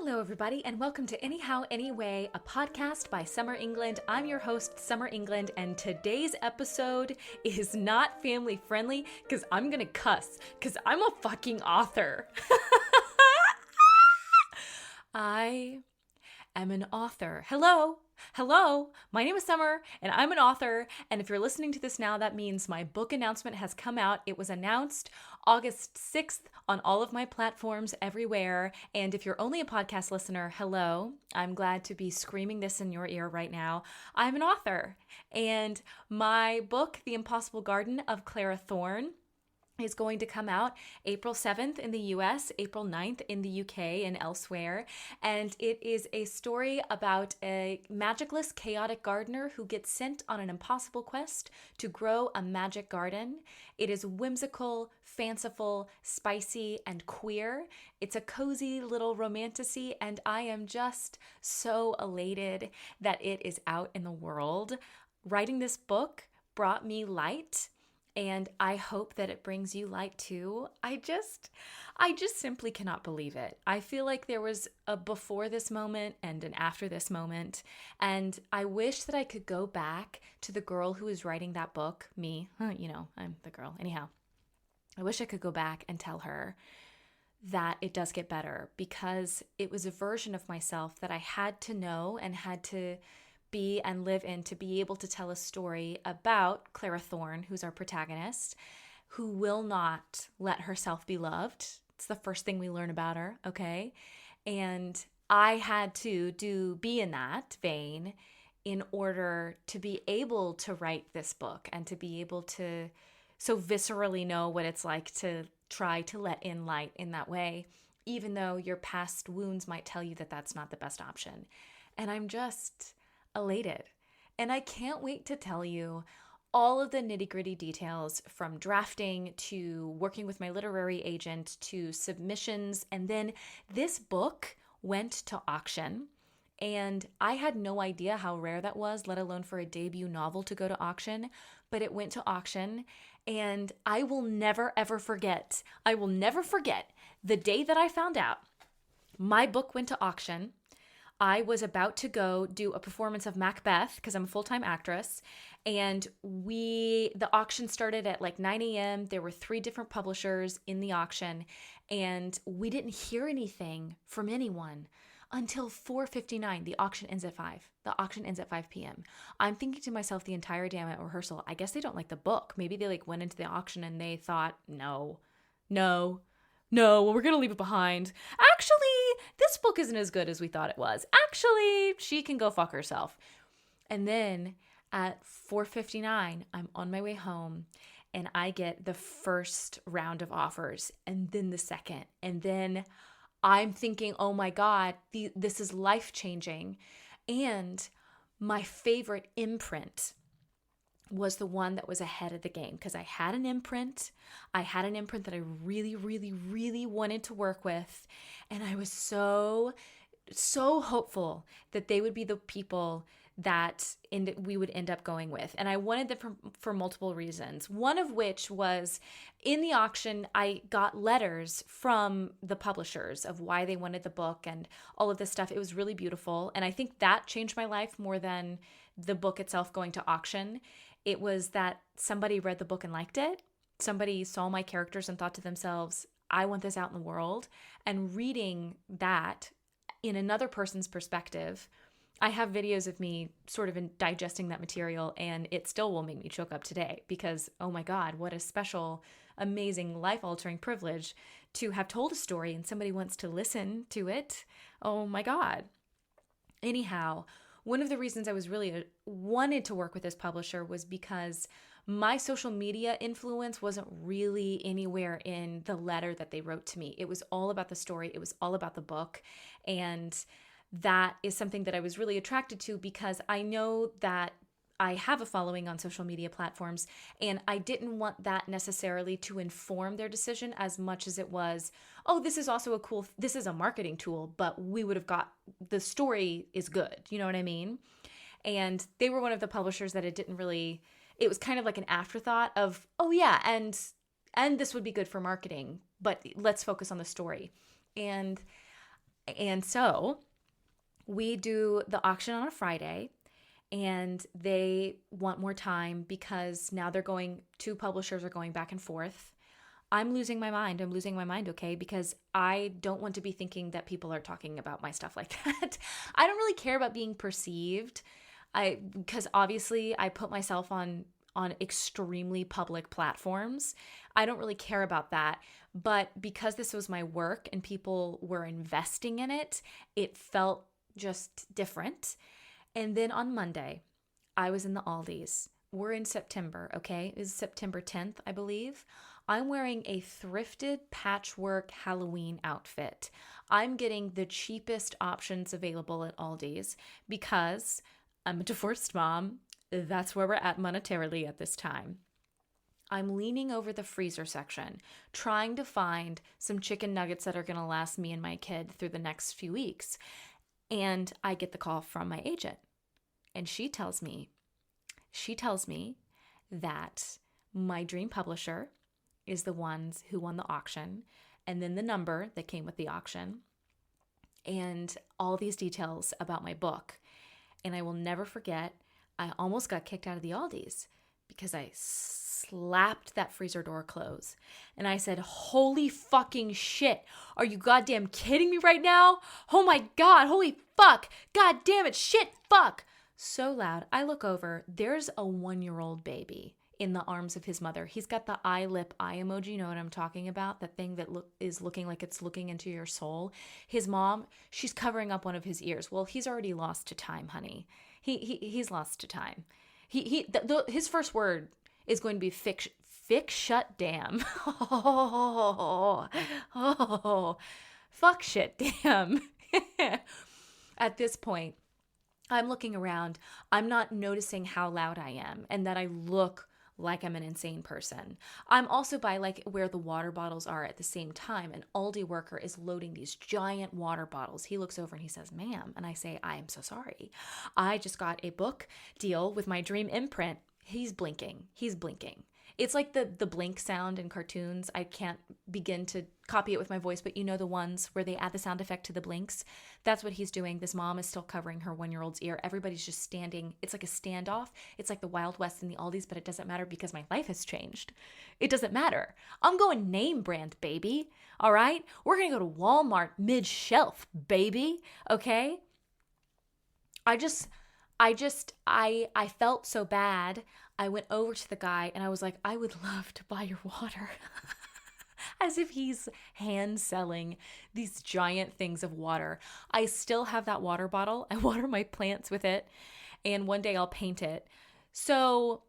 Hello, everybody, and welcome to Anyhow, Anyway, a podcast by Summer England. I'm your host, Summer England, and today's episode is not family friendly because I'm gonna cuss because I'm a fucking author. I am an author. Hello, my name is Summer, and I'm an author, and if you're listening to this now, that means my book announcement has come out. It was announced August 6th on all of my platforms everywhere, and if you're only a podcast listener, hello, I'm glad to be screaming this in your ear right now. I'm an author, and my book, The Impossible Garden of CLARA THORNE, is going to come out April 7th in the US, April 9th in the UK and elsewhere. And it is a story about a magicless, chaotic gardener who gets sent on an impossible quest to grow a magic garden. It is whimsical, fanciful, spicy, and queer. It's a cozy little romantasy, and I am just so elated that it is out in the world. Writing this book brought me light, and I hope that it brings you light too. I just simply cannot believe it. I feel like there was a before this moment and an after this moment. And I wish that I could go back to the girl who was writing that book, me, I'm the girl. Anyhow, I wish I could go back and tell her that it does get better, because it was a version of myself that I had to know and had to be and live in to be able to tell a story about CLARA THORNE, who's our protagonist, who will not let herself be loved. It's the first thing we learn about her, okay? And I had to be in that vein in order to be able to write this book and to be able to so viscerally know what it's like to try to let in light in that way, even though your past wounds might tell you that that's not the best option. And I'm just elated. And I can't wait to tell you all of the nitty-gritty details, from drafting to working with my literary agent to submissions. And then this book went to auction, and I had no idea how rare that was, let alone for a debut novel to go to auction. But it went to auction, and I will never, ever forget. I will never forget the day that I found out my book went to auction. I was about to go do a performance of Macbeth because I'm a full-time actress, and the auction started at like 9 a.m. There were 3 different publishers in the auction, and we didn't hear anything from anyone until 4:59. The auction ends at 5. The auction ends at 5 p.m. I'm thinking to myself the entire damn at rehearsal, I guess they don't like the book. Maybe they went into the auction and they thought, no, well, we're going to leave it behind. Actually, this book isn't as good as we thought it was. Actually, she can go fuck herself. And then at 4:59, I'm on my way home, and I get the first round of offers, and then the second. And then I'm thinking, oh my God, this is life-changing. And my favorite imprint was the one that was ahead of the game, because I had an imprint. I had an imprint that I really, really, really wanted to work with. And I was so hopeful that they would be the people that we would end up going with. And I wanted them for multiple reasons. One of which was, in the auction, I got letters from the publishers of why they wanted the book and all of this stuff. It was really beautiful. And I think that changed my life more than the book itself going to auction. It was that somebody read the book and liked it. Somebody saw my characters and thought to themselves, I want this out in the world. And reading that in another person's perspective, I have videos of me sort of digesting that material, and it still will make me choke up today because, oh my God, what a special, amazing, life-altering privilege to have told a story and somebody wants to listen to it. Oh my God. Anyhow, one of the reasons I was really wanted to work with this publisher was because my social media influence wasn't really anywhere in the letter that they wrote to me. It was all about the story. It was all about the book. And that is something that I was really attracted to, because I know that I have a following on social media platforms, and I didn't want that necessarily to inform their decision as much as it was, oh, this is also this is a marketing tool, but we would have the story is good. You know what I mean? And they were one of the publishers that it was kind of like an afterthought of, oh yeah, and this would be good for marketing, but let's focus on the story. And And so we do the auction on a Friday, and they want more time because now two publishers are going back and forth. I'm losing my mind. Okay? Because I don't want to be thinking that people are talking about my stuff like that. I don't really care about being perceived. Because obviously I put myself on extremely public platforms. I don't really care about that. But because this was my work and people were investing in it, it felt just different. And then on Monday, I was in the Aldi's. We're in September, okay? It was September 10th, I believe. I'm wearing a thrifted patchwork Halloween outfit. I'm getting the cheapest options available at Aldi's because I'm a divorced mom. That's where we're at monetarily at this time. I'm leaning over the freezer section, trying to find some chicken nuggets that are going to last me and my kid through the next few weeks. And I get the call from my agent. And she tells me that my dream publisher is the ones who won the auction, and then the number that came with the auction, and all these details about my book. And I will never forget, I almost got kicked out of the Aldi's because I slapped that freezer door close. And I said, holy fucking shit. Are you goddamn kidding me right now? Oh my God, holy fuck. God damn it, shit, fuck. So loud. I look over, there's a 1-year-old baby in the arms of his mother. He's got the eye emoji. You know what I'm talking about? That thing that is looking like it's looking into your soul. His mom, she's covering up one of his ears. Well, he's already lost to time, honey. He's lost to time. His first word is going to be fix shut damn. Fuck shit damn. At this point, I'm looking around. I'm not noticing how loud I am and that I look like I'm an insane person. I'm also by where the water bottles are at the same time. An Aldi worker is loading these giant water bottles. He looks over and he says, ma'am. And I say, I am so sorry. I just got a book deal with my dream imprint. He's blinking. It's like the blink sound in cartoons. I can't begin to copy it with my voice, but you know the ones where they add the sound effect to the blinks? That's what he's doing. This mom is still covering her 1-year-old's ear. Everybody's just standing. It's like a standoff. It's like the Wild West in the Aldi's, but it doesn't matter because my life has changed. It doesn't matter. I'm going name brand, baby. All right? We're going to go to Walmart mid-shelf, baby. Okay? I felt so bad. I went over to the guy and I was like, I would love to buy your water. As if he's hand selling these giant things of water. I still have that water bottle. I water my plants with it, and one day I'll paint it. So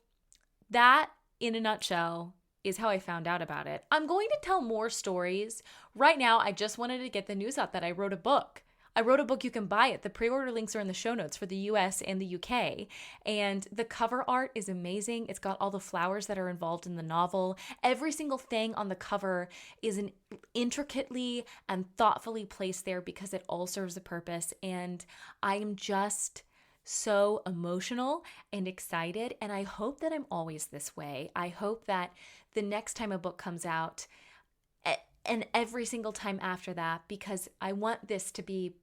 that, in a nutshell, is how I found out about it. I'm going to tell more stories. Right now, I just wanted to get the news out that I wrote a book. You can buy it. The pre-order links are in the show notes for the US and the UK. And the cover art is amazing. It's got all the flowers that are involved in the novel. Every single thing on the cover is intricately and thoughtfully placed there because it all serves a purpose. And I am just so emotional and excited. And I hope that I'm always this way. I hope that the next time a book comes out, and every single time after that, because I want this to be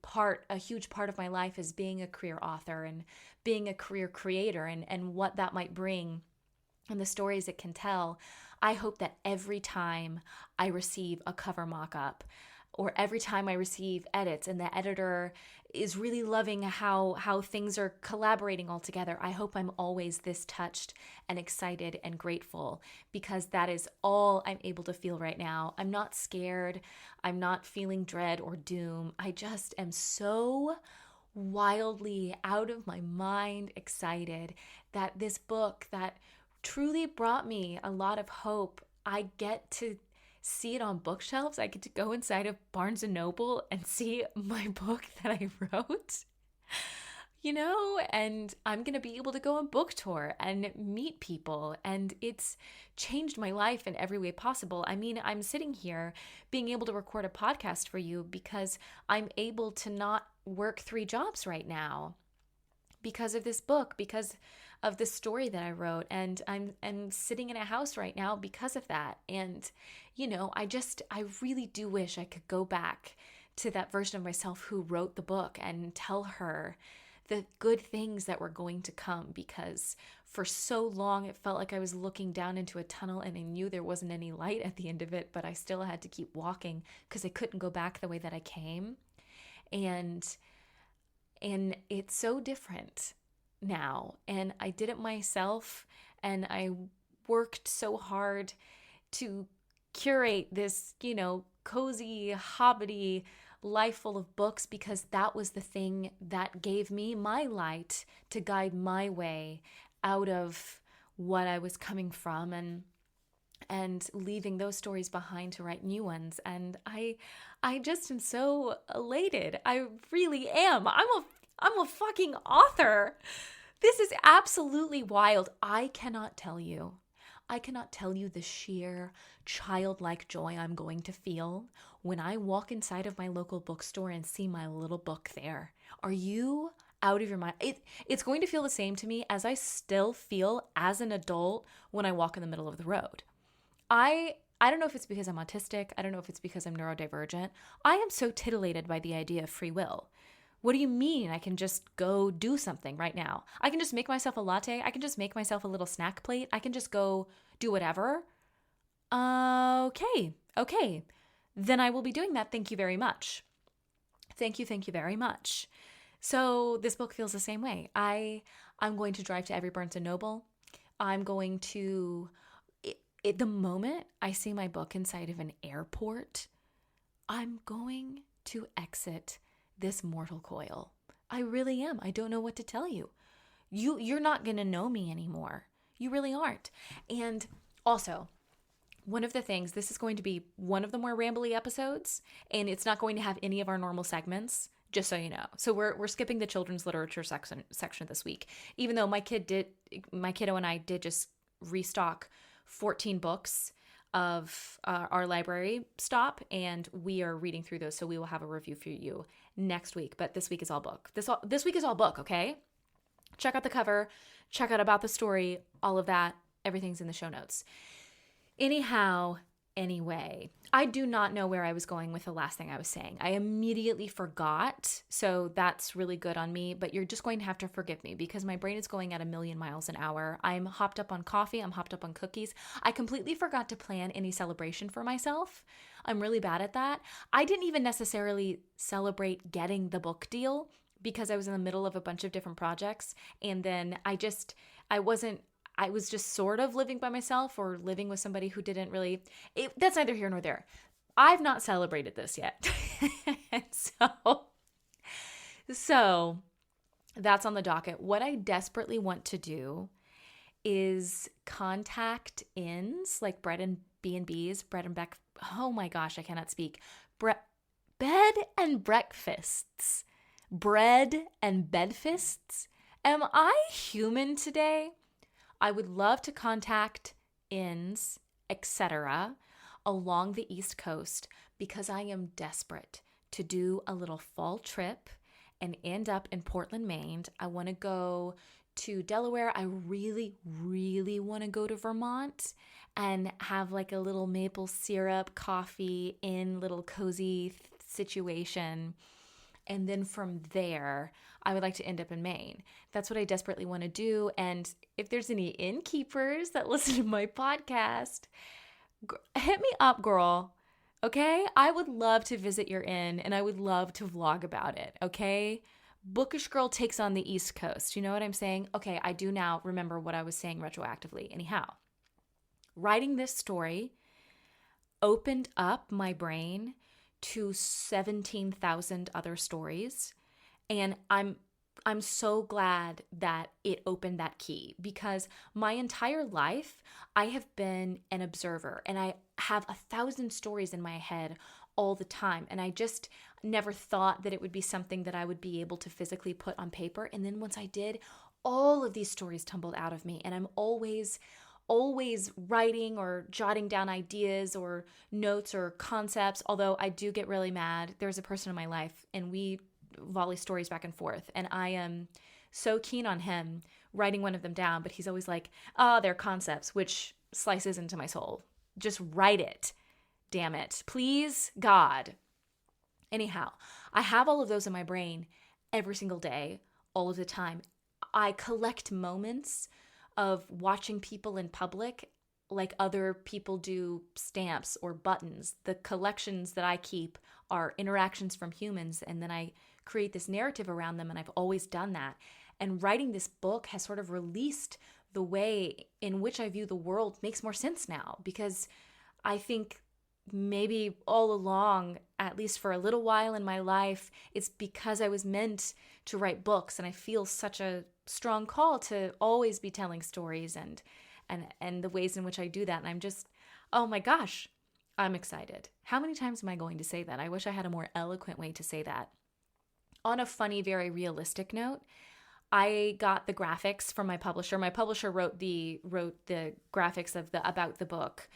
a huge part of my life as being a career author and being a career creator and what that might bring and the stories it can tell. I hope that every time I receive a cover mock-up or every time I receive edits and the editor is really loving how things are collaborating all together, I hope I'm always this touched and excited and grateful because that is all I'm able to feel right now. I'm not scared. I'm not feeling dread or doom. I just am so wildly out of my mind excited that this book that truly brought me a lot of hope, I get to see it on bookshelves. I get to go inside of Barnes & Noble and see my book that I wrote, and I'm going to be able to go on book tour and meet people. And it's changed my life in every way possible. I mean, I'm sitting here being able to record a podcast for you because I'm able to not work 3 jobs right now because of this book, because of the story that I wrote. And I'm sitting in a house right now because of that. And, I really do wish I could go back to that version of myself who wrote the book and tell her the good things that were going to come, because for so long it felt like I was looking down into a tunnel and I knew there wasn't any light at the end of it, but I still had to keep walking because I couldn't go back the way that I came. And it's so different now. And I did it myself, and I worked so hard to curate this, cozy, hobbity life full of books, because that was the thing that gave me my light to guide my way out of what I was coming from, and leaving those stories behind to write new ones. And I just am so elated. I really am. I'm a fucking author. This is absolutely wild. I cannot tell you the sheer childlike joy I'm going to feel when I walk inside of my local bookstore and see my little book there. Are you out of your mind? It's going to feel the same to me as I still feel as an adult when I walk in the middle of the road. I don't know if it's because I'm autistic. I don't know if it's because I'm neurodivergent. I am so titillated by the idea of free will. What do you mean I can just go do something right now? I can just make myself a latte. I can just make myself a little snack plate. I can just go do whatever. Okay. Then I will be doing that. Thank you very much. Thank you very much. So this book feels the same way. I'm going to drive to every Barnes & Noble. I'm going to, at the moment I see my book inside of an airport, I'm going to exit this mortal coil. I really am. I don't know what to tell you. You're not going to know me anymore. You really aren't. And also, one of the things, this is going to be one of the more rambly episodes, and it's not going to have any of our normal segments, just so you know. So we're skipping the children's literature section this week, even though my kiddo and I did just restock 14 books of our library stop, and we are reading through those, so we will have a review for you next week. But this week is all book. This week is all book, okay? Check out the cover, check out about the story, all of that. Everything's in the show notes. Anyway, I do not know where I was going with the last thing I was saying. I immediately forgot, so that's really good on me, but you're just going to have to forgive me because my brain is going at 1,000,000 miles an hour. I'm hopped up on coffee. I'm hopped up on cookies. I completely forgot to plan any celebration for myself. I'm really bad at that. I didn't even necessarily celebrate getting the book deal because I was in the middle of a bunch of different projects, and then I was just sort of living by myself or living with somebody who didn't really, that's neither here nor there. I've not celebrated this yet. So that's on the docket. What I desperately want to do is contact inns like Bread and B&B's, Bread and Beck. Oh my gosh, I cannot speak. Bed and breakfasts. Bread and bedfists. Am I human today? I would love to contact inns, etc., along the East Coast because I am desperate to do a little fall trip and end up in Portland, Maine. I want to go to Delaware. I really, really want to go to Vermont and have like a little maple syrup coffee in little cozy situation. And then from there, I would like to end up in Maine. That's what I desperately want to do. And if there's any innkeepers that listen to my podcast, hit me up, girl. Okay? I would love to visit your inn and I would love to vlog about it. Okay? Bookish girl takes on the East Coast. You know what I'm saying? Okay, I do now remember what I was saying retroactively. Anyhow, writing this story opened up my brain to 17,000 other stories. And I'm so glad that it opened that key because my entire life I have been an observer and I have 1,000 stories in my head all the time. And I just never thought that it would be something that I would be able to physically put on paper. And then once I did, all of these stories tumbled out of me. And I'm always writing or jotting down ideas or notes or concepts, although I do get really mad. There's a person in my life and we volley stories back and forth, and I am so keen on him writing one of them down, but he's always like, they're concepts, which slices into my soul. Just write it. Damn it. Please, God. Anyhow, I have all of those in my brain every single day, all of the time. I collect moments of watching people in public like other people do stamps or buttons. The collections that I keep are interactions from humans, and then I create this narrative around them, and I've always done that. And writing this book has sort of released the way in which I view the world makes more sense now, because I think maybe all along, at least for a little while in my life, it's because I was meant to write books, and I feel such a strong call to always be telling stories and the ways in which I do that. And I'm just, oh my gosh, I'm excited. How many times am I going to say that? I wish I had a more eloquent way to say that. On a funny, very realistic note, I got the graphics from my publisher. My publisher wrote the graphics of the about the book,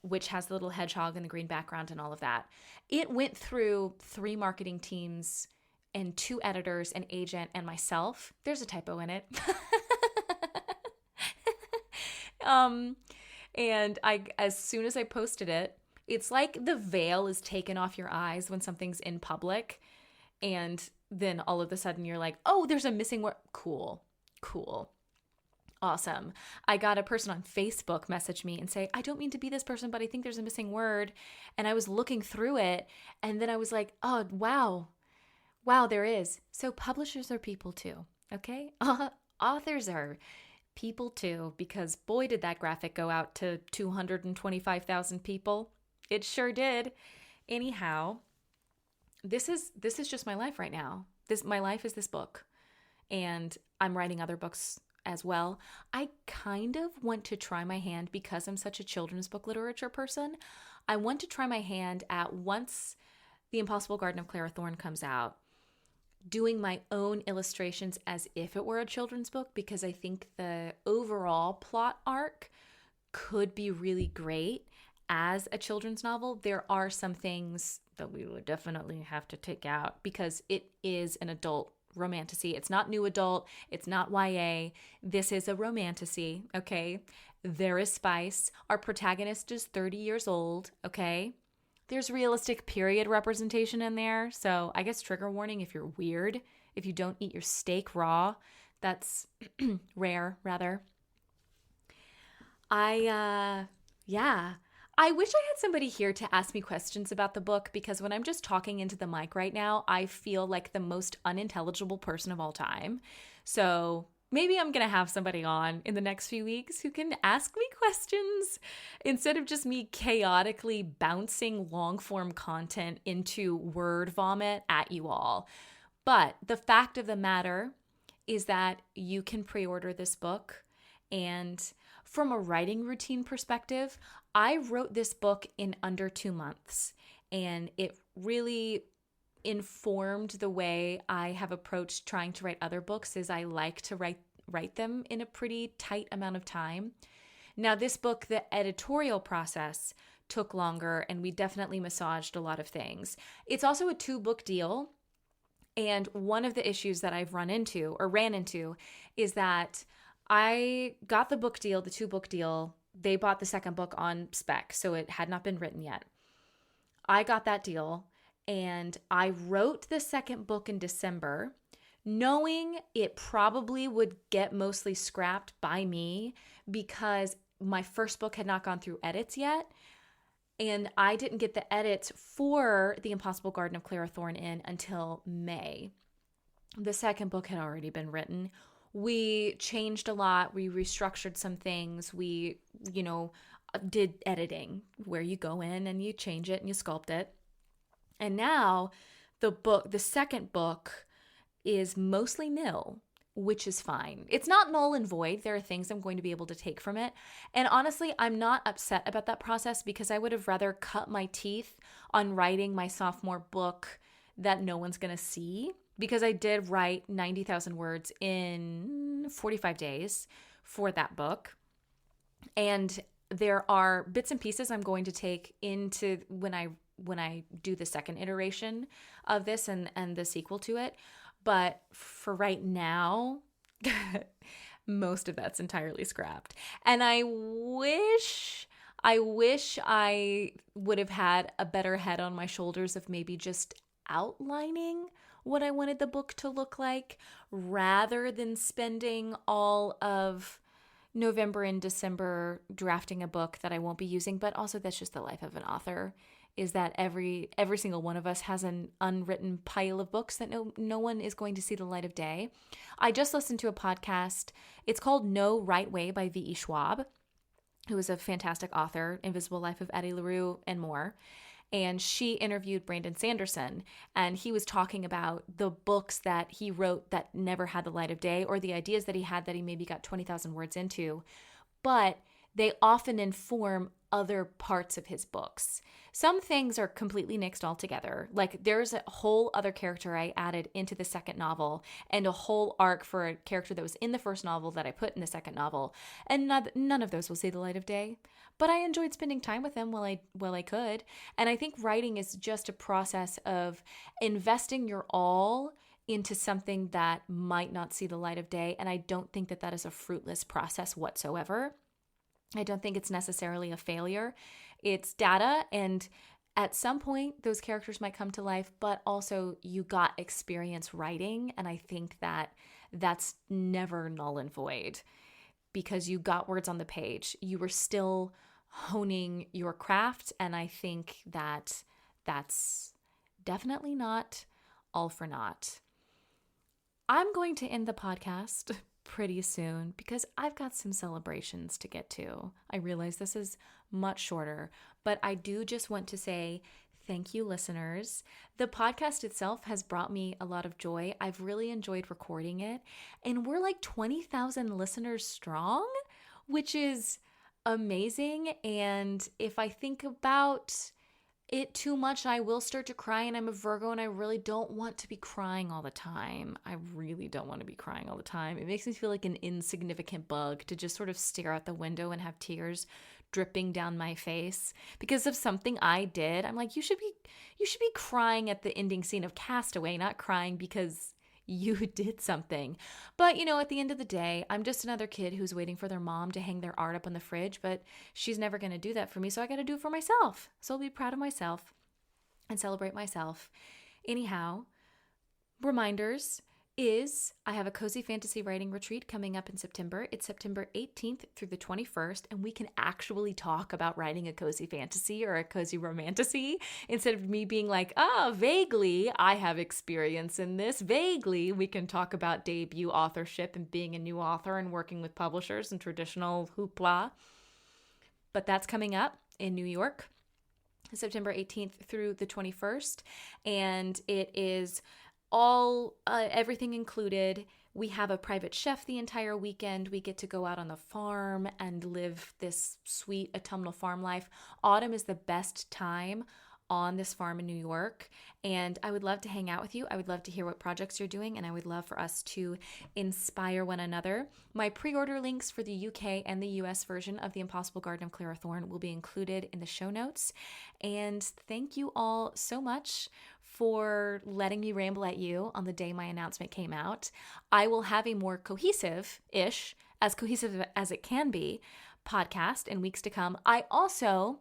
which has the little hedgehog and the green background and all of that. It went through 3 marketing teams and 2 editors, an agent, and myself. There's a typo in it. And as soon as I posted it, it's like the veil is taken off your eyes when something's in public, and then all of a sudden you're like, oh, there's a missing word. Cool. Awesome. I got a person on Facebook message me and say, I don't mean to be this person, but I think there's a missing word. And I was looking through it, and then I was like, oh, wow, there is. So publishers are people too, okay? Authors are people too, because boy, did that graphic go out to 225,000 people. It sure did. Anyhow, this is just my life right now. My life is this book, and I'm writing other books as well. I kind of want to try my hand, because I'm such a children's book literature person. I want to try my hand at, once The Impossible Garden of Clara Thorne comes out, doing my own illustrations as if it were a children's book, because I think the overall plot arc could be really great as a children's novel. There are some things that we would definitely have to take out, because it is an adult romantasy. It's not new adult. It's not YA. This is a romantasy, okay? There is spice. Our protagonist is 30 years old, okay? There's realistic period representation in there. So I guess trigger warning if you're weird, if you don't eat your steak raw. That's rare, rather. I wish I had somebody here to ask me questions about the book, because when I'm just talking into the mic right now, I feel like the most unintelligible person of all time. So maybe I'm going to have somebody on in the next few weeks who can ask me questions instead of just me chaotically bouncing long-form content into word vomit at you all. But the fact of the matter is that you can pre-order this book, and from a writing routine perspective, I wrote this book in under 2 months, and it really informed the way I have approached trying to write other books. Is I like to write them in a pretty tight amount of time. Now, this book, the editorial process took longer, and we definitely massaged a lot of things. It's also a 2-book deal, and one of the issues that I've ran into is that I got the book deal, the 2-book deal. They bought the second book on spec, so it had not been written yet. I got that deal, and I wrote the second book in December, knowing it probably would get mostly scrapped by me because my first book had not gone through edits yet, and I didn't get the edits for The Impossible Garden of Clara Thorne in until May. The second book had already been written. We changed a lot. We restructured some things. We, did editing where you go in and you change it and you sculpt it. And now the second book is mostly nil, which is fine. It's not null and void. There are things I'm going to be able to take from it. And honestly, I'm not upset about that process, because I would have rather cut my teeth on writing my sophomore book that no one's going to see, because I did write 90,000 words in 45 days for that book. And there are bits and pieces I'm going to take into when I do the second iteration of this and the sequel to it. But for right now, most of that's entirely scrapped. And I wish I would have had a better head on my shoulders of maybe just outlining what I wanted the book to look like rather than spending all of November and December drafting a book that I won't be using. But also, that's just the life of an author, is that every single one of us has an unwritten pile of books that no one is going to see the light of day. I just listened to a podcast. It's called No Right Way by V.E. Schwab, who is a fantastic author, Invisible Life of Addie LaRue, and more. And she interviewed Brandon Sanderson, and he was talking about the books that he wrote that never had the light of day, or the ideas that he had that he maybe got 20,000 words into, but they often inform other parts of his books. Some things are completely nixed altogether. Like, there's a whole other character I added into the second novel, and a whole arc for a character that was in the first novel that I put in the second novel, and none of those will see the light of day. But I enjoyed spending time with him while I could. And I think writing is just a process of investing your all into something that might not see the light of day. And I don't think that that is a fruitless process whatsoever. I don't think it's necessarily a failure. It's data, and at some point those characters might come to life, but also you got experience writing. And I think that that's never null and void, because you got words on the page. You were still honing your craft, and I think that that's definitely not all for naught. I'm going to end the podcast pretty soon because I've got some celebrations to get to. I realize this is much shorter, but I do just want to say thank you, listeners. The podcast itself has brought me a lot of joy. I've really enjoyed recording it, and we're like 20,000 listeners strong, which is amazing. And if I think about it too much, I will start to cry, and I'm a Virgo, and I really don't want to be crying all the time. I really don't want to be crying all the time. It makes me feel like an insignificant bug to just sort of stare out the window and have tears dripping down my face because of something I did. I'm like, you should be crying at the ending scene of Castaway, not crying because you did something. But, at the end of the day, I'm just another kid who's waiting for their mom to hang their art up on the fridge, but she's never going to do that for me, so I got to do it for myself. So I'll be proud of myself and celebrate myself. Anyhow, reminders is I have a cozy fantasy writing retreat coming up in September. It's September 18th through the 21st, and we can actually talk about writing a cozy fantasy or a cozy romantasy instead of me being like, vaguely, I have experience in this. Vaguely, we can talk about debut authorship and being a new author and working with publishers and traditional hoopla. But that's coming up in New York, September 18th through the 21st, and it is all everything included. We have a private chef the entire weekend. We get to go out on the farm and live this sweet autumnal farm life. Autumn is the best time on this farm in New York, and I would love to hang out with you. I would love to hear what projects you're doing, and I would love for us to inspire one another. My pre-order links for the UK and the US version of The Impossible Garden of CLARA THORNE will be included in the show notes. And thank you all so much for letting me ramble at you on the day my announcement came out. I will have a more cohesive-ish, as cohesive as it can be, podcast in weeks to come. I also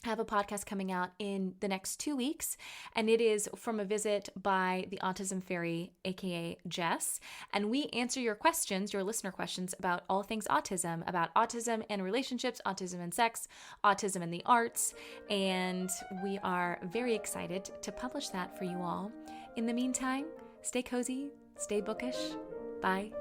have a podcast coming out in the next 2 weeks, and it is from a visit by the Autism Fairy, aka Jess, and we answer your questions, your listener questions about all things autism, about autism and relationships, autism and sex, autism and the arts, and we are very excited to publish that for you all. In the meantime, stay cozy, stay bookish. Bye.